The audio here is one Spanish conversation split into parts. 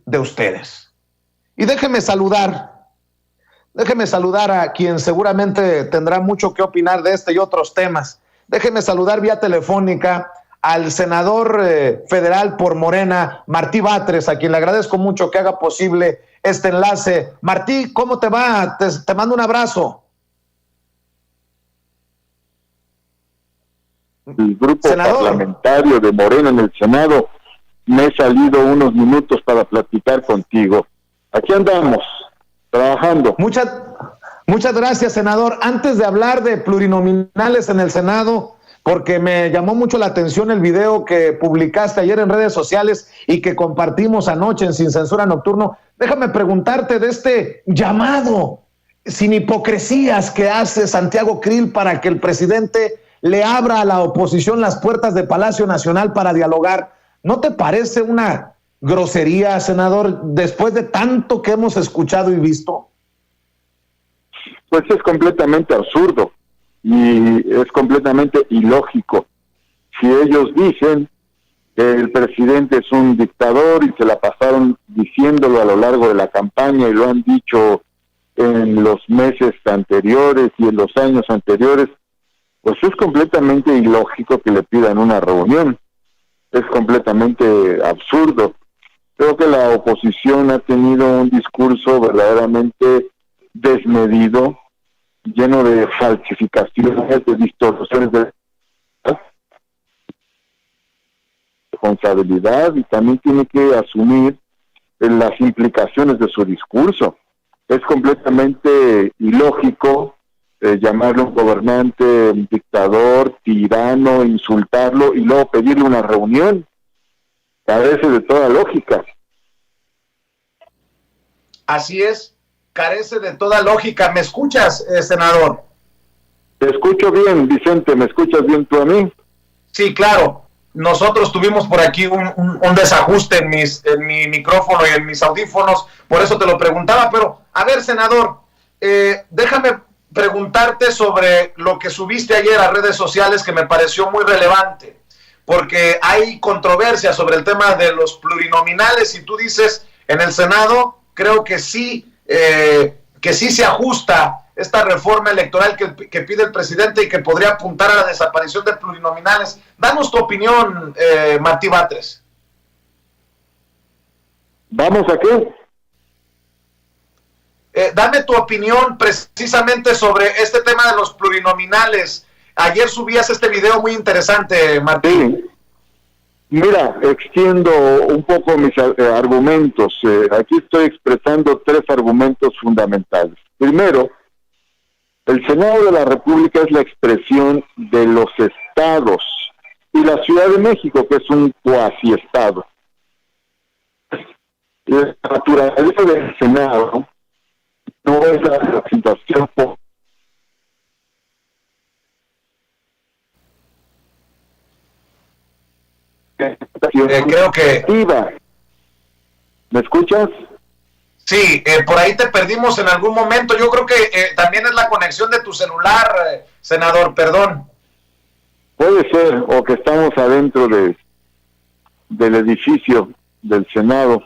de ustedes. Y déjeme saludar a quien seguramente tendrá mucho que opinar de este y otros temas. Déjeme saludar vía telefónica al senador federal por Morena, Martí Batres, a quien le agradezco mucho que haga posible este enlace. Martí, ¿cómo te va? Te mando un abrazo. El grupo parlamentario de Morena en el Senado, me he salido unos minutos para platicar contigo. Aquí andamos, trabajando. Muchas gracias, senador. Antes de hablar de plurinominales en el Senado, porque me llamó mucho la atención el video que publicaste ayer en redes sociales y que compartimos anoche en Sin Censura Nocturno, déjame preguntarte de este llamado sin hipocresías que hace Santiago Krill para que el presidente le abra a la oposición las puertas de Palacio Nacional para dialogar. ¿No te parece una grosería, senador, después de tanto que hemos escuchado y visto? Pues es completamente absurdo y es completamente ilógico. Si ellos dicen que el presidente es un dictador y se la pasaron diciéndolo a lo largo de la campaña y lo han dicho en los meses anteriores y en los años anteriores, pues es completamente ilógico que le pidan una reunión. Es completamente absurdo. Creo que la oposición ha tenido un discurso verdaderamente desmedido, lleno de falsificaciones, de distorsiones de responsabilidad, y también tiene que asumir las implicaciones de su discurso. Es completamente ilógico llamarle un gobernante un dictador, tirano, insultarlo y luego pedirle una reunión. Carece de toda lógica. Así es, carece de toda lógica. ¿Me escuchas, senador? Te escucho bien, Vicente. ¿Me escuchas bien tú a mí? Sí, claro. Nosotros tuvimos por aquí un desajuste en mi micrófono y en mis audífonos, por eso te lo preguntaba. Pero, a ver, senador, déjame preguntarte sobre lo que subiste ayer a redes sociales, que me pareció muy relevante, porque hay controversia sobre el tema de los plurinominales y tú dices en el Senado, creo que sí se ajusta esta reforma electoral que pide el presidente y que podría apuntar a la desaparición de plurinominales. Danos tu opinión, Martí Batres. ¿Vamos a qué? Dame tu opinión precisamente sobre este tema de los plurinominales. Ayer subías este video muy interesante, Martín. Sí. Mira, extiendo un poco mis argumentos. Aquí estoy expresando 3 argumentos fundamentales. Primero, el Senado de la República es la expresión de los estados y la Ciudad de México, que es un cuasi-estado. La naturaleza del Senado no es la representación creo que... ¿Me escuchas? Sí, por ahí te perdimos en algún momento. Yo creo que también es la conexión de tu celular, senador, perdón. Puede ser, o que estamos adentro del edificio del Senado.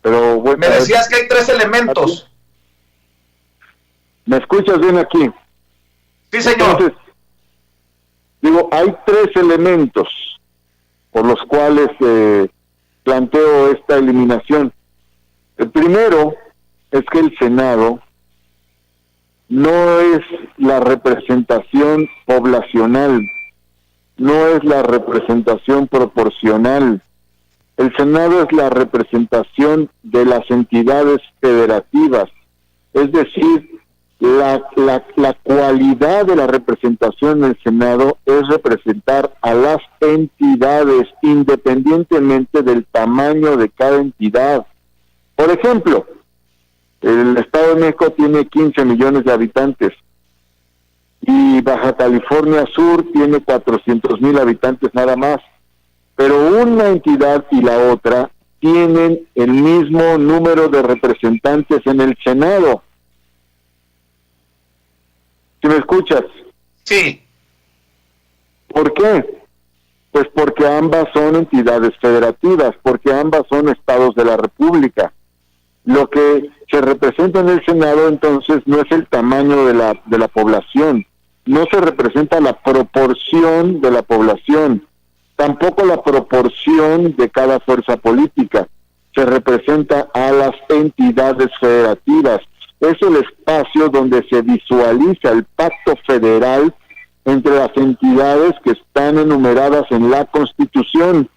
Pero bueno, me decías que hay 3 elementos. ¿Me escuchas bien aquí? Sí, señor. Entonces, digo, hay 3 elementos por los cuales planteo esta eliminación. El primero es que el Senado no es la representación poblacional, no es la representación proporcional. El Senado es la representación de las entidades federativas, es decir, la cualidad de la representación en el Senado es representar a las entidades independientemente del tamaño de cada entidad. Por ejemplo, el Estado de México tiene 15 millones de habitantes y Baja California Sur tiene 400,000 habitantes nada más, pero una entidad y la otra tienen el mismo número de representantes en el Senado. ¿Sí me escuchas? Sí. ¿Por qué? Pues porque ambas son entidades federativas, porque ambas son estados de la República. Lo que se representa en el Senado entonces no es el tamaño de la población, no se representa la proporción de la población, tampoco la proporción de cada fuerza política, se representa a las entidades federativas. Es el espacio donde se visualiza el pacto federal entre las entidades que están enumeradas en la Constitución.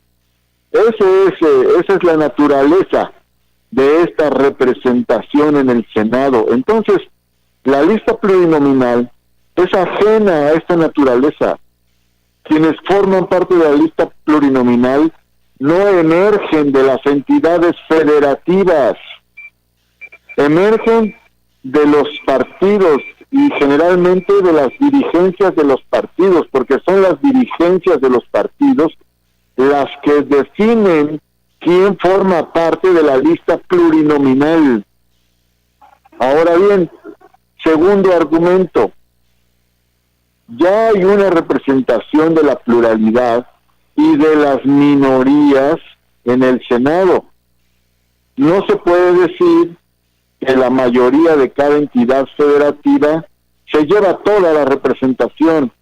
Esa es la naturaleza de esta representación en el Senado. Entonces, la lista plurinominal es ajena a esta naturaleza. Quienes forman parte de la lista plurinominal no emergen de las entidades federativas, emergen de los partidos y generalmente de las dirigencias de los partidos, porque son las dirigencias de los partidos las que definen quién forma parte de la lista plurinominal. Ahora bien, segundo argumento, ya hay una representación de la pluralidad y de las minorías en el Senado. No se puede decir que la mayoría de cada entidad federativa se lleva toda la representación,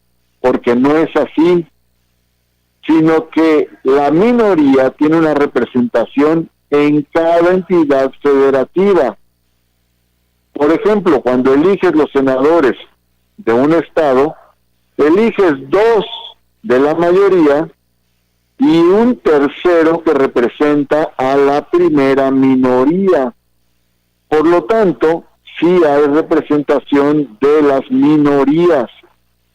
porque no es así, sino que la minoría tiene una representación en cada entidad federativa. Por ejemplo, cuando eliges los senadores de un estado, eliges 2 de la mayoría y un tercero que representa a la primera minoría. Por lo tanto, sí hay representación de las minorías,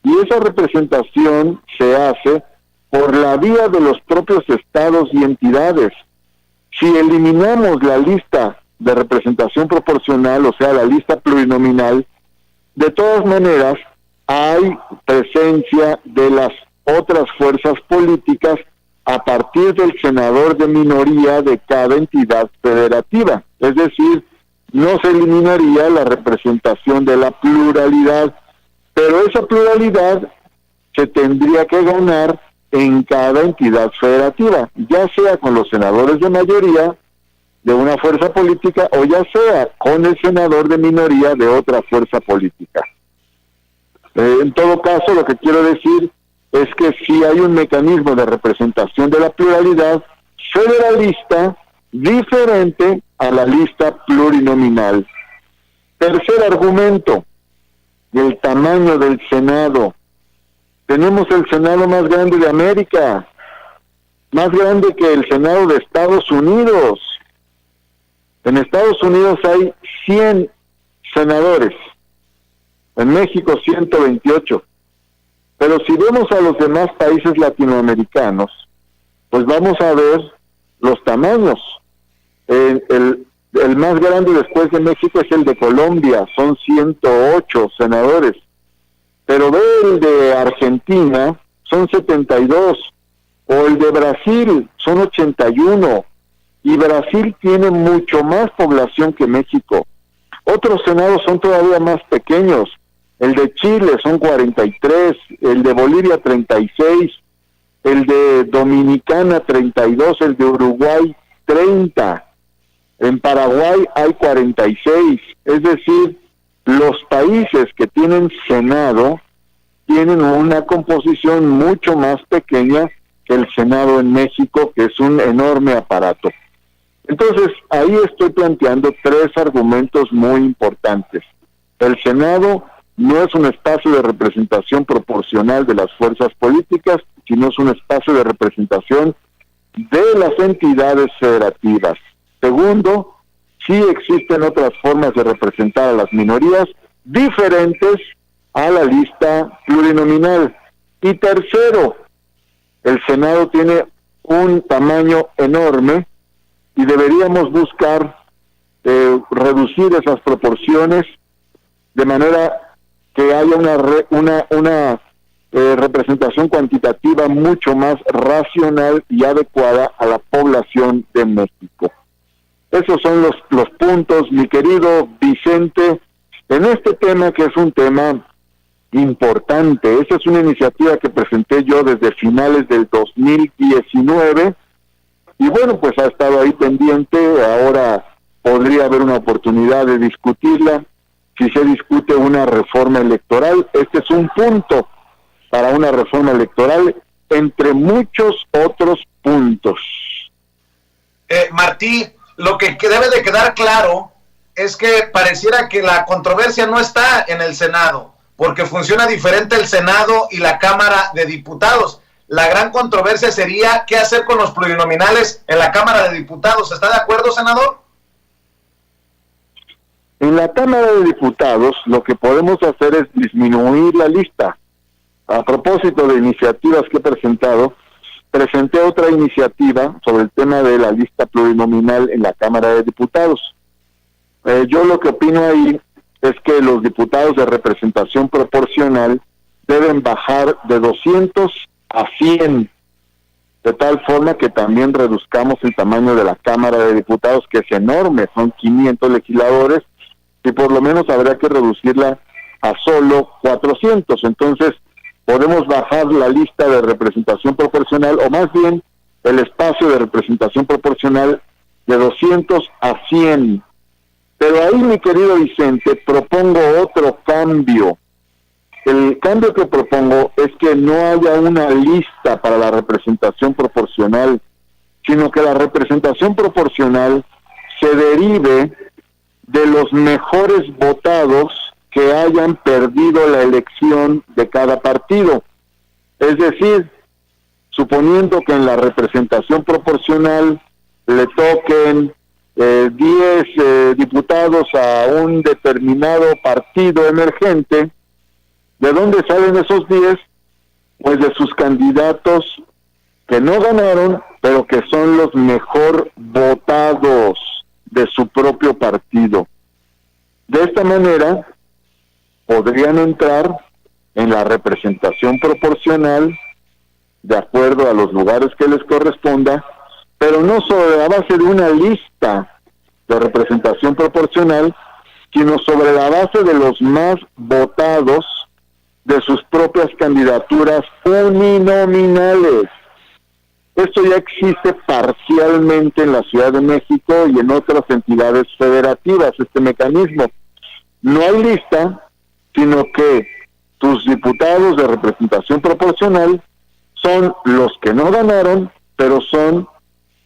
y esa representación se hace por la vía de los propios estados y entidades. Si eliminamos la lista de representación proporcional, o sea, la lista plurinominal, de todas maneras hay presencia de las otras fuerzas políticas a partir del senador de minoría de cada entidad federativa. Es decir, no se eliminaría la representación de la pluralidad, pero esa pluralidad se tendría que ganar en cada entidad federativa, ya sea con los senadores de mayoría de una fuerza política o ya sea con el senador de minoría de otra fuerza política. En todo caso, lo que quiero decir es que sí hay un mecanismo de representación de la pluralidad federalista diferente a la lista plurinominal. Tercer argumento, el tamaño del Senado. Tenemos el Senado más grande de América, más grande que el Senado de Estados Unidos. En Estados Unidos hay 100 senadores, en México 128. Pero si vemos a los demás países latinoamericanos, pues vamos a ver los tamaños. El más grande después de México es el de Colombia, son 108 senadores. Pero ve el de Argentina, son 72, o el de Brasil, son 81, y Brasil tiene mucho más población que México. Otros senados son todavía más pequeños, el de Chile son 43, el de Bolivia 36, el de Dominicana 32, el de Uruguay 30, en Paraguay hay 46, es decir, los países que tienen Senado tienen una composición mucho más pequeña que el Senado en México, que es un enorme aparato. Entonces, ahí estoy planteando 3 argumentos muy importantes. El Senado no es un espacio de representación proporcional de las fuerzas políticas, sino es un espacio de representación de las entidades federativas. Segundo, sí existen otras formas de representar a las minorías diferentes a la lista plurinominal. Y tercero, el Senado tiene un tamaño enorme y deberíamos buscar reducir esas proporciones de manera que haya una representación cuantitativa mucho más racional y adecuada a la población de México. Esos son los puntos, mi querido Vicente, en este tema que es un tema importante. Esa es una iniciativa que presenté yo desde finales del 2019 y bueno, pues ha estado ahí pendiente. Ahora podría haber una oportunidad de discutirla si se discute una reforma electoral. Este es un punto para una reforma electoral entre muchos otros puntos. Martí, lo que debe de quedar claro es que pareciera que la controversia no está en el Senado, porque funciona diferente el Senado y la Cámara de Diputados. La gran controversia sería qué hacer con los plurinominales en la Cámara de Diputados. ¿Está de acuerdo, senador? En la Cámara de Diputados lo que podemos hacer es disminuir la lista. A propósito de iniciativas que he presentado, presenté otra iniciativa sobre el tema de la lista plurinominal en la Cámara de Diputados. Yo lo que opino ahí es que los diputados de representación proporcional deben bajar de 200 a 100, de tal forma que también reduzcamos el tamaño de la Cámara de Diputados, que es enorme, son 500 legisladores, y por lo menos habría que reducirla a solo 400. Entonces, podemos bajar la lista de representación proporcional, o más bien el espacio de representación proporcional, de 200 a 100. Pero ahí, mi querido Vicente, propongo otro cambio. El cambio que propongo es que no haya una lista para la representación proporcional, sino que la representación proporcional se derive de los mejores votados que hayan perdido la elección de cada partido. Es decir, suponiendo que en la representación proporcional le toquen 10 diputados a un determinado partido emergente, ¿de dónde salen esos 10? Pues de sus candidatos que no ganaron, pero que son los mejor votados de su propio partido. De esta manera, podrían entrar en la representación proporcional de acuerdo a los lugares que les corresponda, pero no sobre la base de una lista de representación proporcional, sino sobre la base de los más votados de sus propias candidaturas uninominales. Esto ya existe parcialmente en la Ciudad de México y en otras entidades federativas, este mecanismo. No hay lista, sino que tus diputados de representación proporcional son los que no ganaron, pero son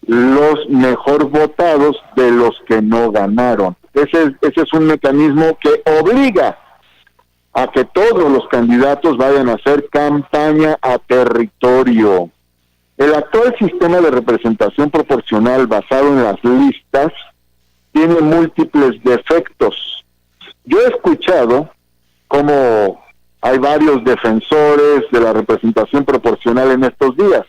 los mejor votados de los que no ganaron. Ese es un mecanismo que obliga a que todos los candidatos vayan a hacer campaña a territorio. El actual sistema de representación proporcional basado en las listas tiene múltiples defectos. Yo he escuchado cómo hay varios defensores de la representación proporcional en estos días.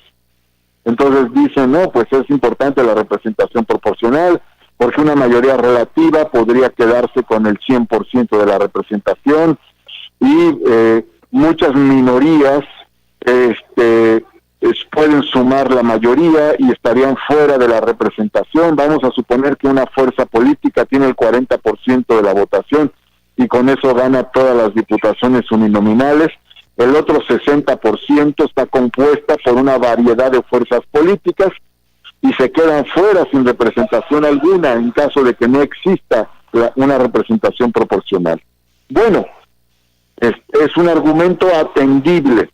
Entonces dicen, no, pues es importante la representación proporcional, porque una mayoría relativa podría quedarse con el 100% de la representación, y muchas minorías pueden sumar la mayoría y estarían fuera de la representación. Vamos a suponer que una fuerza política tiene el 40% de la votación y con eso gana todas las diputaciones uninominales. El otro 60% está compuesta por una variedad de fuerzas políticas y se quedan fuera sin representación alguna en caso de que no exista una representación proporcional. Bueno, es un argumento atendible,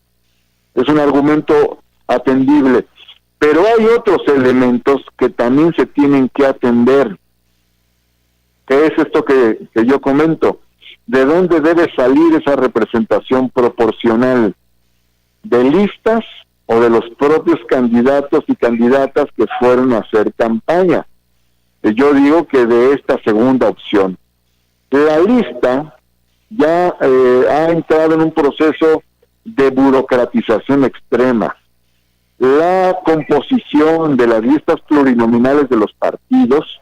pero hay otros elementos que también se tienen que atender. ¿Qué es esto que yo comento? ¿De dónde debe salir esa representación proporcional? ¿De listas o de los propios candidatos y candidatas que fueron a hacer campaña? Yo digo que de esta segunda opción. La lista ya ha entrado en un proceso de burocratización extrema. La composición de las listas plurinominales de los partidos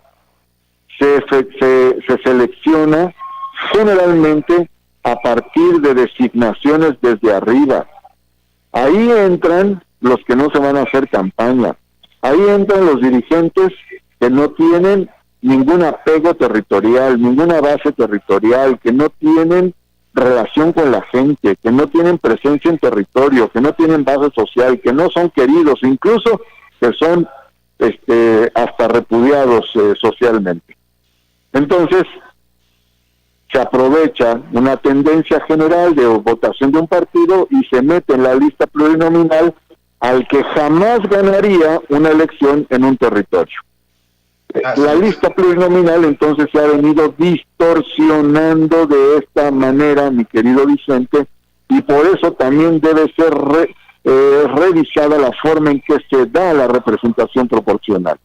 se selecciona generalmente a partir de designaciones desde arriba. Ahí entran los que no se van a hacer campaña. Ahí entran los dirigentes que no tienen ningún apego territorial, ninguna base territorial, que no tienen relación con la gente, que no tienen presencia en territorio, que no tienen base social, que no son queridos, incluso que son hasta repudiados socialmente. Entonces, se aprovecha una tendencia general de votación de un partido y se mete en la lista plurinominal al que jamás ganaría una elección en un territorio. La lista plurinominal entonces se ha venido distorsionando de esta manera, mi querido Vicente, y por eso también debe ser revisada la forma en que se da la representación proporcional.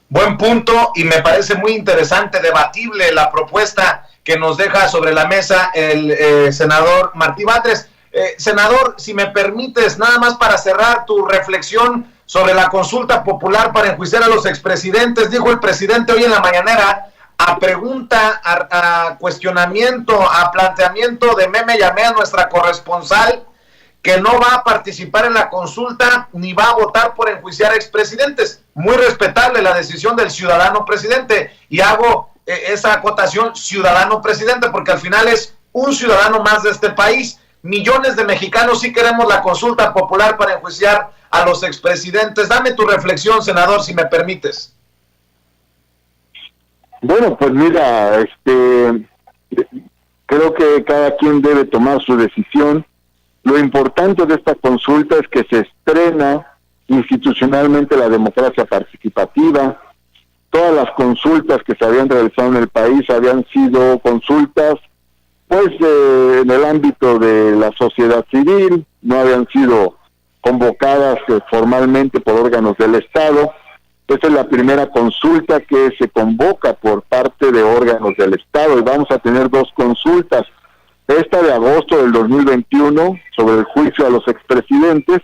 Buen punto, y me parece muy interesante, debatible la propuesta que nos deja sobre la mesa el senador Martí Batres. Senador, si me permites, nada más para cerrar tu reflexión sobre la consulta popular para enjuiciar a los expresidentes. Dijo el presidente hoy en la mañanera, a pregunta, a cuestionamiento, a planteamiento de Meme Yamea, nuestra corresponsal, que no va a participar en la consulta ni va a votar por enjuiciar a expresidentes. Muy respetable la decisión del ciudadano presidente, y hago esa acotación, ciudadano presidente, porque al final es un ciudadano más de este país. Millones de mexicanos sí queremos la consulta popular para enjuiciar a los expresidentes. Dame tu reflexión, senador, si me permites. Bueno, pues mira, creo que cada quien debe tomar su decisión. Lo importante de esta consulta es que se estrena institucionalmente la democracia participativa. Todas las consultas que se habían realizado en el país habían sido consultas pues en el ámbito de la sociedad civil, no habían sido convocadas formalmente por órganos del Estado. Esta es la primera consulta que se convoca por parte de órganos del Estado, y vamos a tener dos consultas. Esta de agosto del 2021 sobre el juicio a los expresidentes,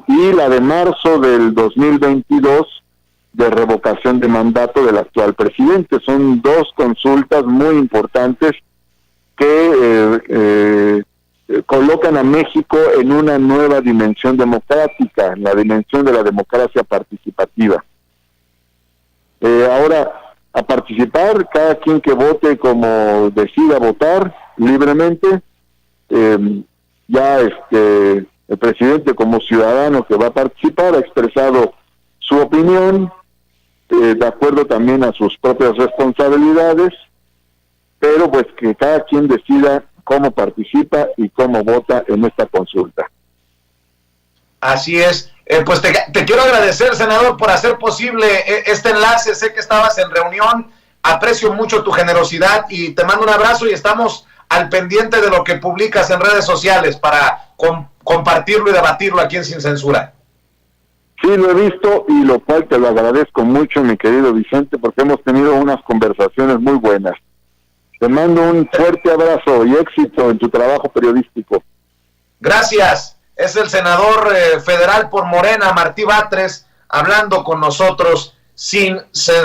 y la de marzo del 2022 de revocación de mandato del actual presidente. Son dos consultas muy importantes que colocan a México en una nueva dimensión democrática, en la dimensión de la democracia participativa. Ahora, a participar, cada quien que vote como decida votar libremente. Ya el presidente, como ciudadano que va a participar, ha expresado su opinión, de acuerdo también a sus propias responsabilidades, pero pues que cada quien decida cómo participa y cómo vota en esta consulta. Así es. Pues te quiero agradecer, senador, por hacer posible este enlace. Sé que estabas en reunión, aprecio mucho tu generosidad y te mando un abrazo, y estamos al pendiente de lo que publicas en redes sociales para compartirlo y debatirlo aquí en Sin Censura. Sí, lo he visto, y lo cual te lo agradezco mucho, mi querido Vicente, porque hemos tenido unas conversaciones muy buenas. Te mando un fuerte abrazo y éxito en tu trabajo periodístico. Gracias. Es el senador federal por Morena, Martí Batres, hablando con nosotros sin censura.